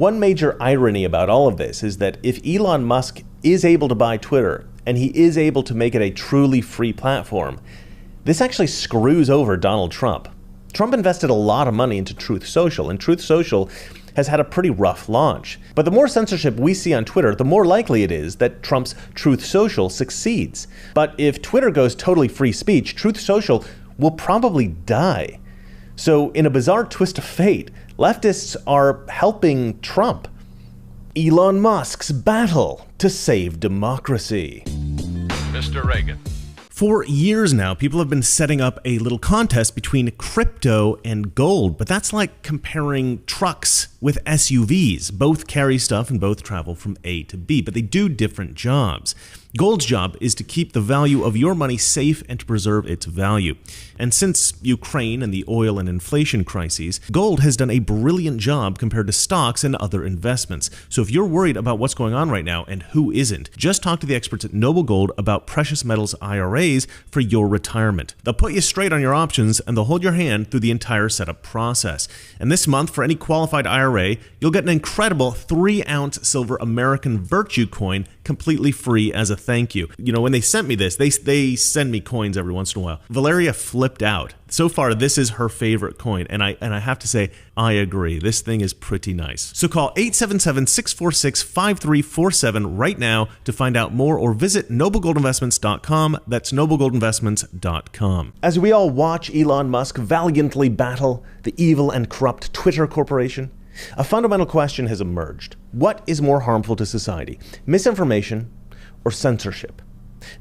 One major irony about all of this is that if Elon Musk is able to buy Twitter, and he is able to make it a truly free platform, this actually screws over Donald Trump. Trump invested a lot of money into Truth Social, and Truth Social has had a pretty rough launch. But the more censorship we see on Twitter, the more likely it is that Trump's Truth Social succeeds. But if Twitter goes totally free speech, Truth Social will probably die. So in a bizarre twist of fate, leftists are helping Trump. Elon Musk's battle to save democracy. Mr. Reagan. For years now, people have been setting up a little contest between crypto and gold, but that's like comparing trucks with SUVs. Both carry stuff and both travel from A to B, but they do different jobs. Gold's job is to keep the value of your money safe and to preserve its value. And since Ukraine and the oil and inflation crises, gold has done a brilliant job compared to stocks and other investments. So if you're worried about what's going on right now, and who isn't, just talk to the experts at Noble Gold about precious metals IRAs for your retirement. They'll put you straight on your options and they'll hold your hand through the entire setup process. And this month, for any qualified IRA, you'll get an incredible 3-ounce silver American Virtue coin completely free as a thank you. You know, when they sent me this, they send me coins every once in a while. Valeria flipped out. So far, this is her favorite coin, and I have to say, I agree. This thing is pretty nice. So call 877-646-5347 right now to find out more, or visit noblegoldinvestments.com. That's noblegoldinvestments.com. As we all watch Elon Musk valiantly battle the evil and corrupt Twitter corporation, a fundamental question has emerged. What is more harmful to society, misinformation or censorship?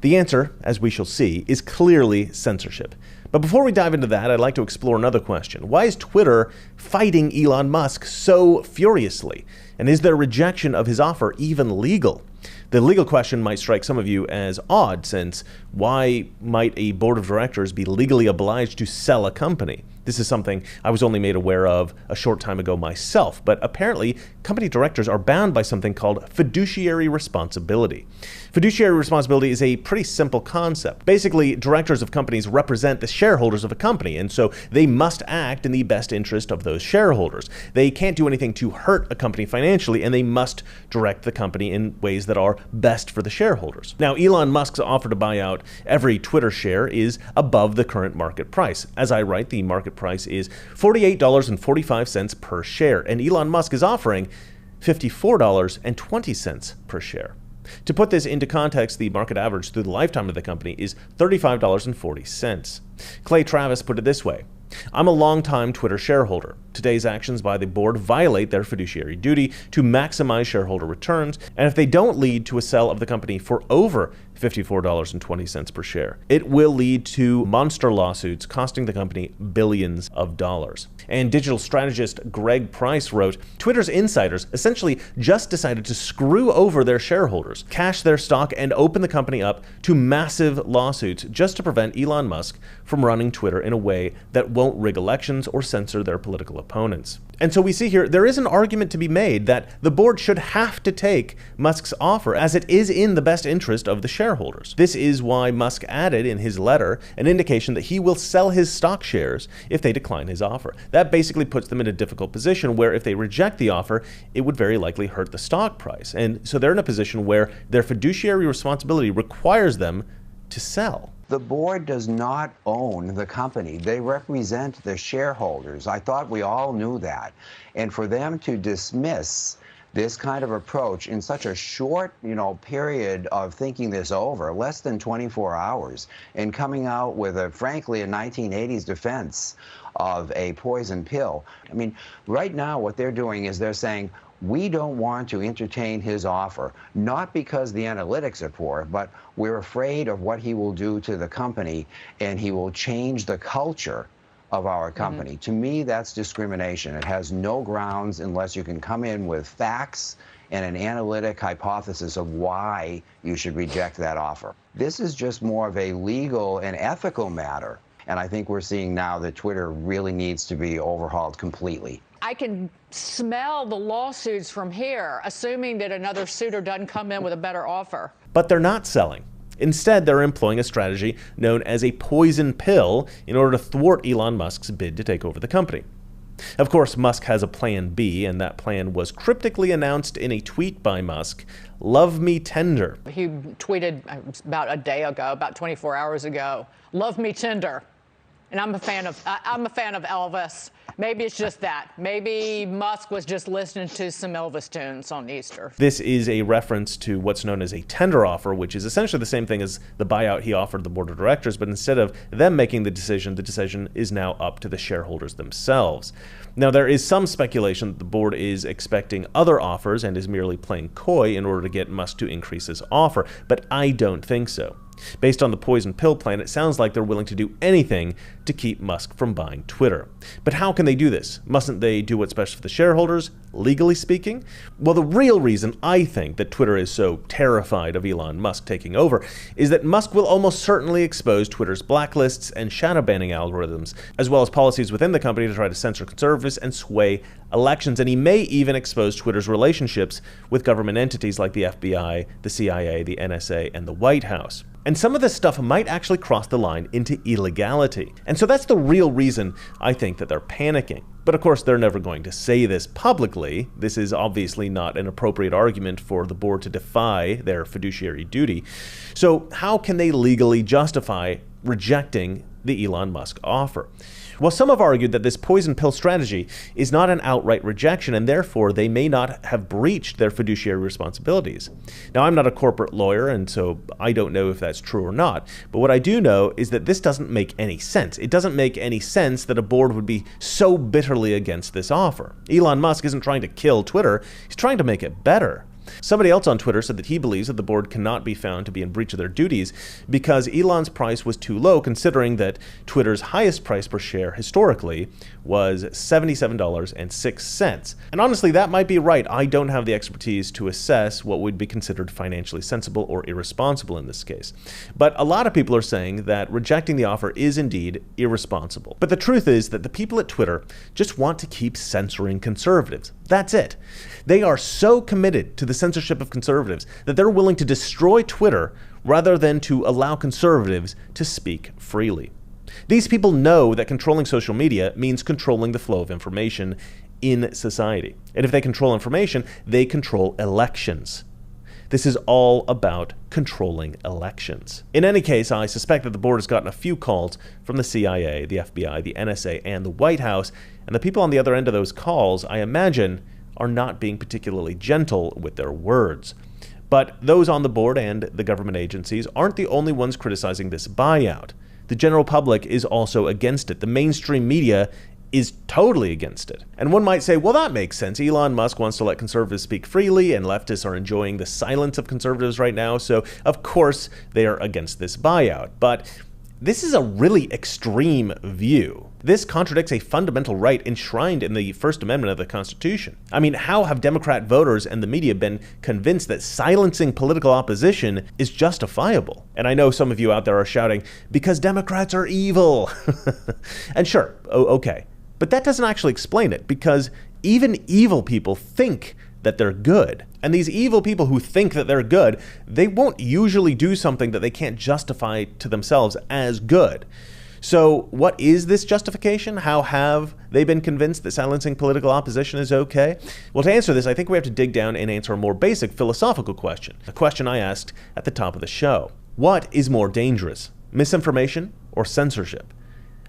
The answer, as we shall see, is clearly censorship. But before we dive into that, I'd like to explore another question. Why is Twitter fighting Elon Musk so furiously? And is their rejection of his offer even legal? The legal question might strike some of you as odd, since why might a board of directors be legally obliged to sell a company? This is something I was only made aware of a short time ago myself, but apparently company directors are bound by something called fiduciary responsibility. Fiduciary responsibility is a pretty simple concept. Basically, directors of companies represent the shareholders of a company, and so they must act in the best interest of those shareholders. They can't do anything to hurt a company financially, and they must direct the company in ways that are best for the shareholders. Now, Elon Musk's offer to buy out every Twitter share is above the current market price. As I write, the market price is $48.45 per share, and Elon Musk is offering $54.20 per share. To put this into context, the market average through the lifetime of the company is $35.40. Clay Travis put it this way: I'm a longtime Twitter shareholder. Today's actions by the board violate their fiduciary duty to maximize shareholder returns, and if they don't lead to a sale of the company for over $54.20 per share, it will lead to monster lawsuits costing the company billions of dollars. And digital strategist Greg Price wrote, Twitter's insiders essentially just decided to screw over their shareholders, cash their stock, and open the company up to massive lawsuits just to prevent Elon Musk from running Twitter in a way that won't rig elections or censor their political opponents. And so we see here, there is an argument to be made that the board should have to take Musk's offer, as it is in the best interest of the shareholders. This is why Musk added in his letter an indication that he will sell his stock shares if they decline his offer. That basically puts them in a difficult position where if they reject the offer, it would very likely hurt the stock price. And so they're in a position where their fiduciary responsibility requires them to sell. The board does not own the company. They represent the shareholders. I thought we all knew that. And for them to dismiss this kind of approach in such a short, period of thinking this over, less than 24 hours, and coming out with frankly, a 1980s defense of a poison pill. I mean, right now what they're doing is they're saying, we don't want to entertain his offer, not because the analytics are poor, but we're afraid of what he will do to the company, and he will change the culture of our company. To me, that's discrimination. It has no grounds unless you can come in with facts and an analytic hypothesis of why you should reject that offer. This is just more of a legal and ethical matter, and I think we're seeing now that Twitter really needs to be overhauled completely. I can smell the lawsuits from here, assuming that another suitor doesn't come in with a better offer. But they're not selling. Instead, they're employing a strategy known as a poison pill in order to thwart Elon Musk's bid to take over the company. Of course, Musk has a plan B, and that plan was cryptically announced in a tweet by Musk. Love me tender. He tweeted about a day ago, about 24 hours ago, love me tender. And I'm a fan of Elvis. Maybe it's just that. Maybe Musk was just listening to some Elvis tunes on Easter. This is a reference to what's known as a tender offer, which is essentially the same thing as the buyout he offered the board of directors, but instead of them making the decision is now up to the shareholders themselves. Now, there is some speculation that the board is expecting other offers and is merely playing coy in order to get Musk to increase his offer, but I don't think so. Based on the poison pill plan, it sounds like they're willing to do anything to keep Musk from buying Twitter. But how can they do this? Mustn't they do what's best for the shareholders, legally speaking? Well, the real reason I think that Twitter is so terrified of Elon Musk taking over is that Musk will almost certainly expose Twitter's blacklists and shadow banning algorithms, as well as policies within the company to try to censor conservatives and sway elections. And he may even expose Twitter's relationships with government entities like the FBI, the CIA, the NSA, and the White House. And some of this stuff might actually cross the line into illegality. And so that's the real reason I think that they're panicking. But of course, they're never going to say this publicly. This is obviously not an appropriate argument for the board to defy their fiduciary duty. So how can they legally justify rejecting the Elon Musk offer? Well, some have argued that this poison pill strategy is not an outright rejection, and therefore they may not have breached their fiduciary responsibilities. Now, I'm not a corporate lawyer, and so I don't know if that's true or not. But what I do know is that this doesn't make any sense. It doesn't make any sense that a board would be so bitterly against this offer. Elon Musk isn't trying to kill Twitter. He's trying to make it better. Somebody else on Twitter said that he believes that the board cannot be found to be in breach of their duties because Elon's price was too low, considering that Twitter's highest price per share historically was $77.06. And honestly, that might be right. I don't have the expertise to assess what would be considered financially sensible or irresponsible in this case. But a lot of people are saying that rejecting the offer is indeed irresponsible. But the truth is that the people at Twitter just want to keep censoring conservatives. That's it. They are so committed to the censorship of conservatives that they're willing to destroy Twitter rather than to allow conservatives to speak freely. These people know that controlling social media means controlling the flow of information in society. And if they control information, they control elections. This is all about controlling elections. In any case, I suspect that the board has gotten a few calls from the CIA, the FBI, the NSA, and the White House, and the people on the other end of those calls, I imagine, are not being particularly gentle with their words. But those on the board and the government agencies aren't the only ones criticizing this buyout. The general public is also against it. The mainstream media is totally against it. And one might say, well, that makes sense. Elon Musk wants to let conservatives speak freely, and leftists are enjoying the silence of conservatives right now, so of course they are against this buyout. But this is a really extreme view. This contradicts a fundamental right enshrined in the First Amendment of the Constitution. I mean, how have Democrat voters and the media been convinced that silencing political opposition is justifiable? And I know some of you out there are shouting, because Democrats are evil. And sure, okay. But that doesn't actually explain it, because even evil people think that they're good. And these evil people who think that they're good, they won't usually do something that they can't justify to themselves as good. So what is this justification? How have they been convinced that silencing political opposition is okay? Well, to answer this, I think we have to dig down and answer a more basic philosophical question, a question I asked at the top of the show. What is more dangerous, misinformation or censorship?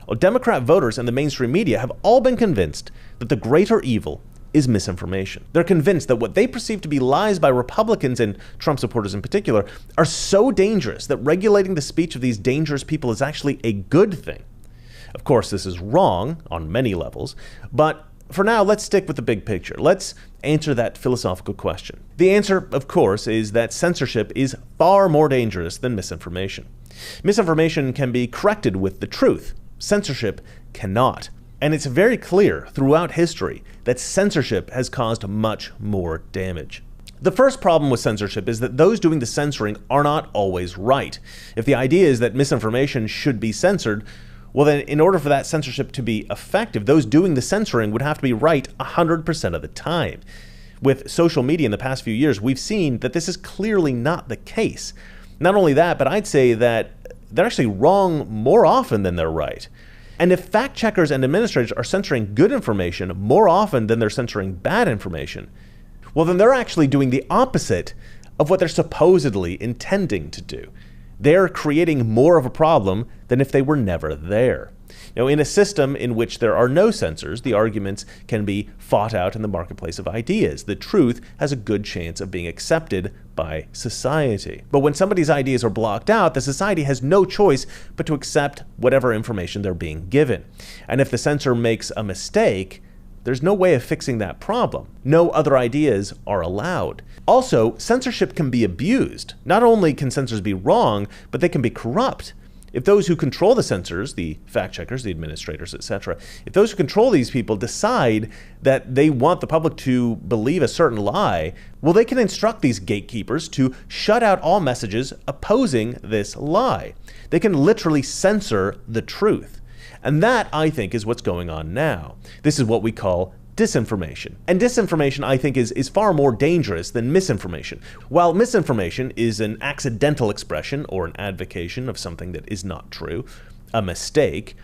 Well, Democrat voters and the mainstream media have all been convinced that the greater evil is misinformation. They're convinced that what they perceive to be lies by Republicans and Trump supporters in particular are so dangerous that regulating the speech of these dangerous people is actually a good thing. Of course, this is wrong on many levels, but for now, let's stick with the big picture. Let's answer that philosophical question. The answer, of course, is that censorship is far more dangerous than misinformation. Misinformation can be corrected with the truth. Censorship cannot. And it's very clear throughout history that censorship has caused much more damage. The first problem with censorship is that those doing the censoring are not always right. If the idea is that misinformation should be censored, well then in order for that censorship to be effective, those doing the censoring would have to be right 100% of the time. With social media in the past few years, we've seen that this is clearly not the case. Not only that, but I'd say that they're actually wrong more often than they're right. And if fact checkers and administrators are censoring good information more often than they're censoring bad information, well, then they're actually doing the opposite of what they're supposedly intending to do. They're creating more of a problem than if they were never there. Now, in a system in which there are no censors, the arguments can be fought out in the marketplace of ideas. The truth has a good chance of being accepted by society. But when somebody's ideas are blocked out, the society has no choice but to accept whatever information they're being given. And if the censor makes a mistake, there's no way of fixing that problem. No other ideas are allowed. Also, censorship can be abused. Not only can censors be wrong, but they can be corrupt. If those who control the censors, the fact checkers, the administrators, etc., if those who control these people decide that they want the public to believe a certain lie, well, they can instruct these gatekeepers to shut out all messages opposing this lie. They can literally censor the truth. And that, I think, is what's going on now. This is what we call disinformation. And disinformation, I think, is far more dangerous than misinformation. While misinformation is an accidental expression or an advocation of something that is not true, a mistake,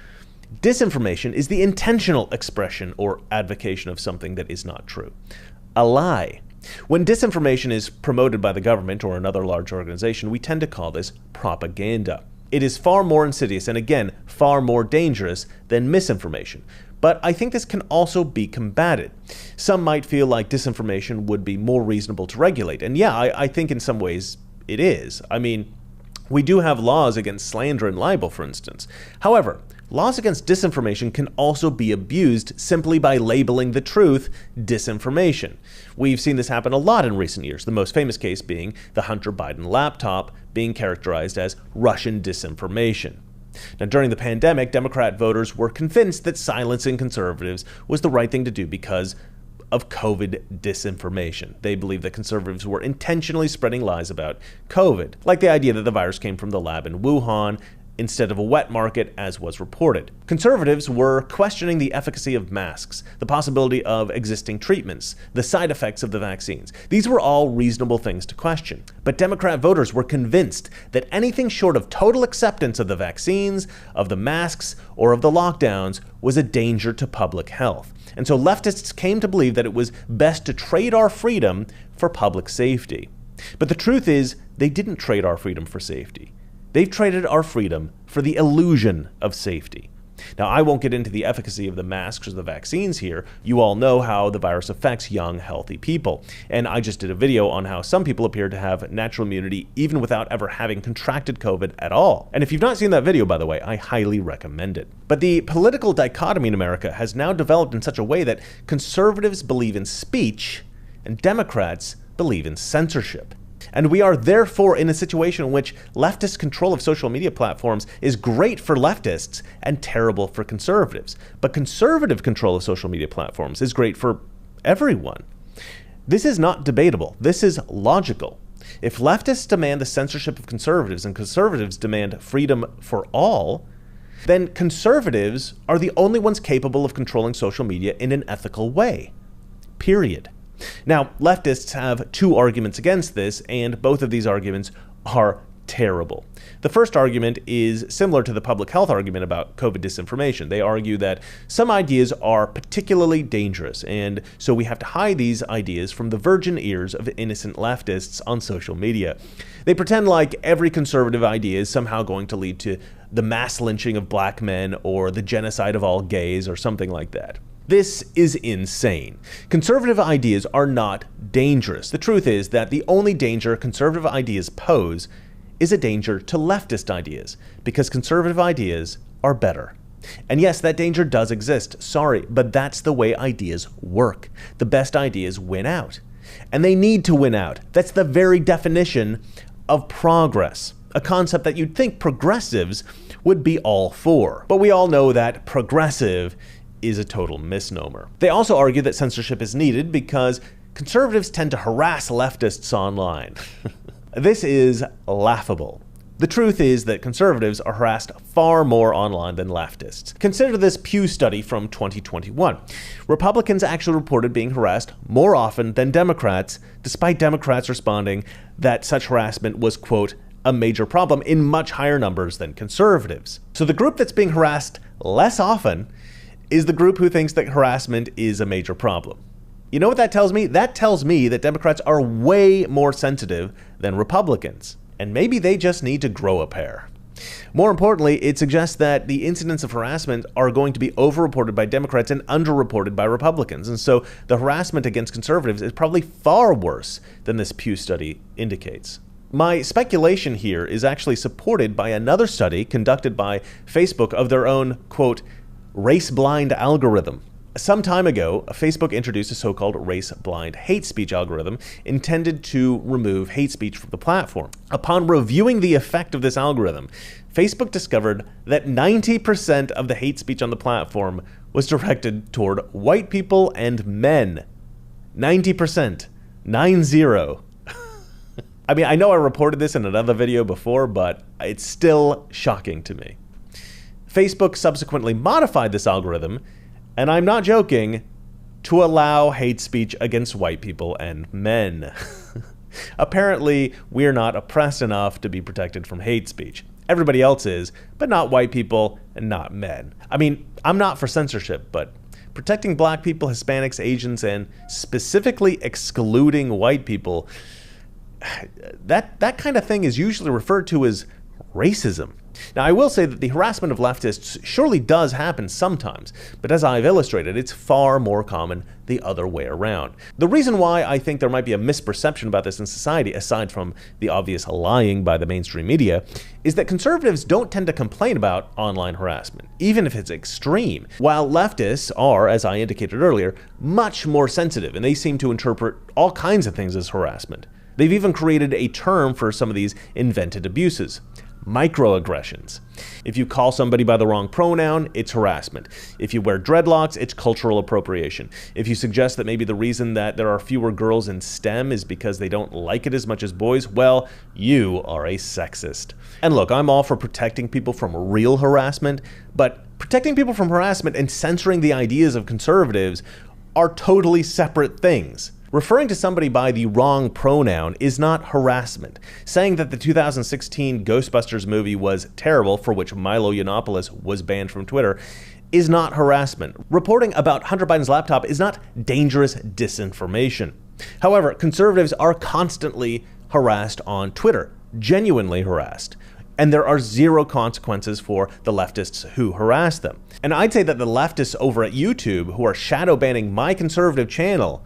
disinformation is the intentional expression or advocation of something that is not true, a lie. When disinformation is promoted by the government or another large organization, we tend to call this propaganda. It is far more insidious and, again, far more dangerous than misinformation. But I think this can also be combated. Some might feel like disinformation would be more reasonable to regulate. And yeah, I think in some ways it is. I mean, we do have laws against slander and libel, for instance. However, laws against disinformation can also be abused simply by labeling the truth disinformation. We've seen this happen a lot in recent years, the most famous case being the Hunter Biden laptop being characterized as Russian disinformation. Now, during the pandemic, Democrat voters were convinced that silencing conservatives was the right thing to do because of COVID disinformation. They believed that conservatives were intentionally spreading lies about COVID, like the idea that the virus came from the lab in Wuhan instead of a wet market, as was reported. Conservatives were questioning the efficacy of masks, the possibility of existing treatments, the side effects of the vaccines. These were all reasonable things to question. But Democrat voters were convinced that anything short of total acceptance of the vaccines, of the masks, or of the lockdowns was a danger to public health. And so leftists came to believe that it was best to trade our freedom for public safety. But the truth is, they didn't trade our freedom for safety. They've traded our freedom for the illusion of safety. Now, I won't get into the efficacy of the masks or the vaccines here. You all know how the virus affects young, healthy people. And I just did a video on how some people appear to have natural immunity even without ever having contracted COVID at all. And if you've not seen that video, by the way, I highly recommend it. But the political dichotomy in America has now developed in such a way that conservatives believe in speech and Democrats believe in censorship. And we are therefore in a situation in which leftist control of social media platforms is great for leftists and terrible for conservatives. But conservative control of social media platforms is great for everyone. This is not debatable. This is logical. If leftists demand the censorship of conservatives and conservatives demand freedom for all, then conservatives are the only ones capable of controlling social media in an ethical way. Period. Now, leftists have two arguments against this, and both of these arguments are terrible. The first argument is similar to the public health argument about COVID disinformation. They argue that some ideas are particularly dangerous, and so we have to hide these ideas from the virgin ears of innocent leftists on social media. They pretend like every conservative idea is somehow going to lead to the mass lynching of black men or the genocide of all gays or something like that. This is insane. Conservative ideas are not dangerous. The truth is that the only danger conservative ideas pose is a danger to leftist ideas, because conservative ideas are better. And yes, that danger does exist. Sorry, but that's the way ideas work. The best ideas win out. And they need to win out. That's the very definition of progress, a concept that you'd think progressives would be all for. But we all know that progressive is a total misnomer. They also argue that censorship is needed because conservatives tend to harass leftists online. This is laughable. The truth is that conservatives are harassed far more online than leftists. Consider this Pew study from 2021. Republicans actually reported being harassed more often than Democrats, despite Democrats responding that such harassment was, quote, a major problem in much higher numbers than conservatives. So the group that's being harassed less often is the group who thinks that harassment is a major problem. You know what that tells me? That tells me that Democrats are way more sensitive than Republicans. And maybe they just need to grow a pair. More importantly, it suggests that the incidents of harassment are going to be overreported by Democrats and underreported by Republicans. And so the harassment against conservatives is probably far worse than this Pew study indicates. My speculation here is actually supported by another study conducted by Facebook of their own, quote, race-blind algorithm. Some time ago, Facebook introduced a so-called race-blind hate speech algorithm intended to remove hate speech from the platform. Upon reviewing the effect of this algorithm, Facebook discovered that 90% of the hate speech on the platform was directed toward white people and men. 90%. 9-0. I mean, I know I reported this in another video before, but it's still shocking to me. Facebook subsequently modified this algorithm, and I'm not joking, to allow hate speech against white people and men. Apparently, we're not oppressed enough to be protected from hate speech. Everybody else is, but not white people and not men. I mean, I'm not for censorship, but protecting black people, Hispanics, Asians, and specifically excluding white people, that kind of thing is usually referred to as racism. Now, I will say that the harassment of leftists surely does happen sometimes, but as I've illustrated, it's far more common the other way around. The reason why I think there might be a misperception about this in society, aside from the obvious lying by the mainstream media, is that conservatives don't tend to complain about online harassment, even if it's extreme, while leftists are, as I indicated earlier, much more sensitive, and they seem to interpret all kinds of things as harassment. They've even created a term for some of these invented abuses. Microaggressions. If you call somebody by the wrong pronoun, it's harassment. If you wear dreadlocks, it's cultural appropriation. If you suggest that maybe the reason that there are fewer girls in STEM is because they don't like it as much as boys, well, you are a sexist. And look, I'm all for protecting people from real harassment, but protecting people from harassment and censoring the ideas of conservatives are totally separate things. Referring to somebody by the wrong pronoun is not harassment. Saying that the 2016 Ghostbusters movie was terrible, for which Milo Yiannopoulos was banned from Twitter, is not harassment. Reporting about Hunter Biden's laptop is not dangerous disinformation. However, conservatives are constantly harassed on Twitter, genuinely harassed. And there are zero consequences for the leftists who harass them. And I'd say that the leftists over at YouTube who are shadow banning my conservative channel,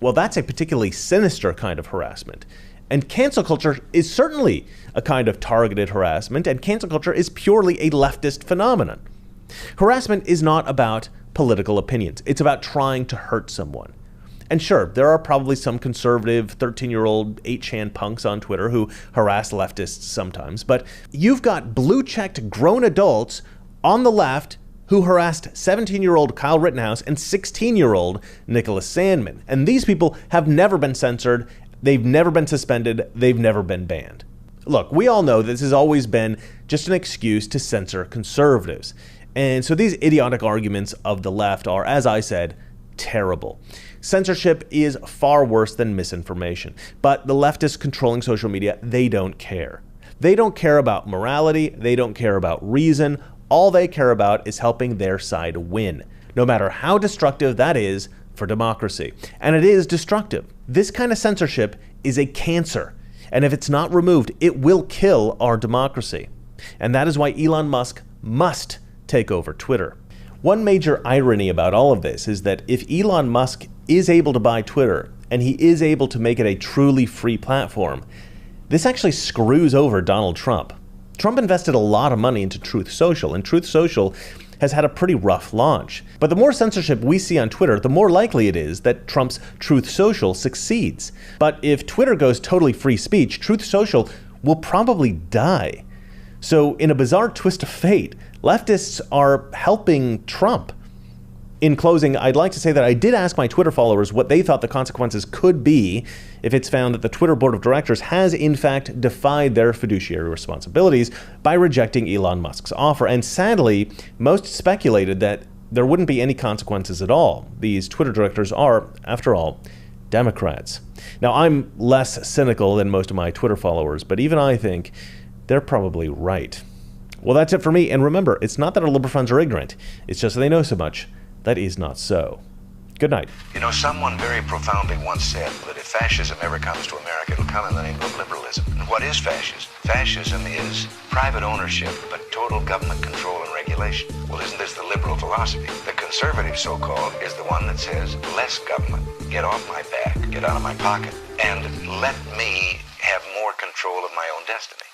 well, that's a particularly sinister kind of harassment. And cancel culture is certainly a kind of targeted harassment, and cancel culture is purely a leftist phenomenon. Harassment is not about political opinions. It's about trying to hurt someone. And sure, there are probably some conservative 13-year-old 8chan punks on Twitter who harass leftists sometimes, but you've got blue-checked grown adults on the left who harassed 17-year-old Kyle Rittenhouse and 16-year-old Nicholas Sandmann. And these people have never been censored, they've never been suspended, they've never been banned. Look, we all know this has always been just an excuse to censor conservatives. And so these idiotic arguments of the left are, as I said, terrible. Censorship is far worse than misinformation. But the leftists controlling social media, they don't care. They don't care about morality, they don't care about reason. All they care about is helping their side win, no matter how destructive that is for democracy. And it is destructive. This kind of censorship is a cancer, and if it's not removed, it will kill our democracy. And that is why Elon Musk must take over Twitter. One major irony about all of this is that if Elon Musk is able to buy Twitter, and he is able to make it a truly free platform, this actually screws over Donald Trump. Trump invested a lot of money into Truth Social, and Truth Social has had a pretty rough launch. But the more censorship we see on Twitter, the more likely it is that Trump's Truth Social succeeds. But if Twitter goes totally free speech, Truth Social will probably die. So in a bizarre twist of fate, leftists are helping Trump. In closing, I'd like to say that I did ask my Twitter followers what they thought the consequences could be if it's found that the Twitter board of directors has in fact defied their fiduciary responsibilities by rejecting Elon Musk's offer. And sadly, most speculated that there wouldn't be any consequences at all. These Twitter directors are, after all, Democrats. Now, I'm less cynical than most of my Twitter followers, but even I think they're probably right. Well, that's it for me. And remember, it's not that our liberal friends are ignorant. It's just that they know so much. That is not so. Good night. You know, someone very profoundly once said that if fascism ever comes to America, it'll come in the name of liberalism. And what is fascism? Fascism is private ownership, but total government control and regulation. Well, isn't this the liberal philosophy? The conservative, so-called, is the one that says, less government, get off my back, get out of my pocket, and let me have more control of my own destiny.